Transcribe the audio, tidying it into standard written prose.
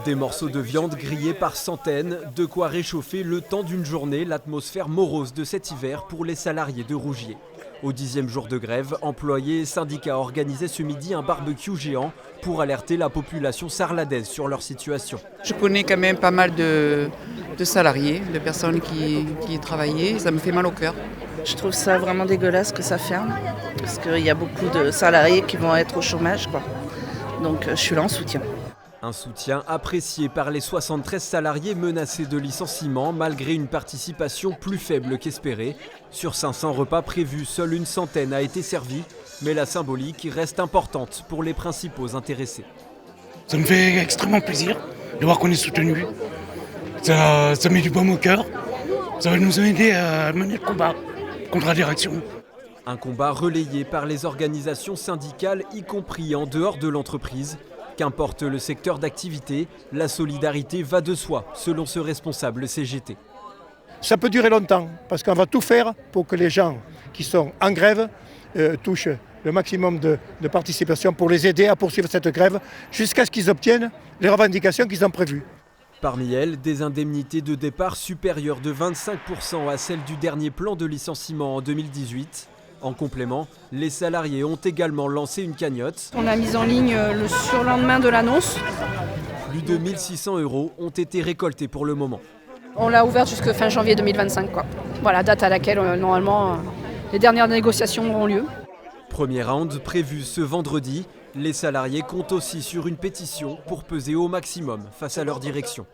Des morceaux de viande grillés par centaines, de quoi réchauffer le temps d'une journée l'atmosphère morose de cet hiver pour les salariés de Rougier. Au 10e jour de grève, employés et syndicats organisaient ce midi un barbecue géant pour alerter la population sarladaise sur leur situation. Je connais quand même pas mal de salariés, de personnes qui y travaillaient, ça me fait mal au cœur. Je trouve ça vraiment dégueulasse que ça ferme, parce qu'il y a beaucoup de salariés qui vont être au chômage, quoi. Donc je suis là en soutien. Un soutien apprécié par les 73 salariés menacés de licenciement malgré une participation plus faible qu'espérée. Sur 500 repas prévus, seule une centaine a été servie, mais la symbolique reste importante pour les principaux intéressés. Ça me fait extrêmement plaisir de voir qu'on est soutenu. Ça met du baume au cœur. Ça va nous aider à mener le combat contre la direction. Un combat relayé par les organisations syndicales, y compris en dehors de l'entreprise. Qu'importe le secteur d'activité, la solidarité va de soi, selon ce responsable CGT. Ça peut durer longtemps, parce qu'on va tout faire pour que les gens qui sont en grève touchent le maximum de participation pour les aider à poursuivre cette grève jusqu'à ce qu'ils obtiennent les revendications qu'ils ont prévues. Parmi elles, des indemnités de départ supérieures de 25% à celles du dernier plan de licenciement en 2018. En complément, les salariés ont également lancé une cagnotte. On a mis en ligne le surlendemain de l'annonce. Plus de 1 600 € ont été récoltés pour le moment. On l'a ouverte jusqu'à fin janvier 2025. Voilà, date à laquelle normalement les dernières négociations auront lieu. Premier round prévu ce vendredi. Les salariés comptent aussi sur une pétition pour peser au maximum face à leur direction.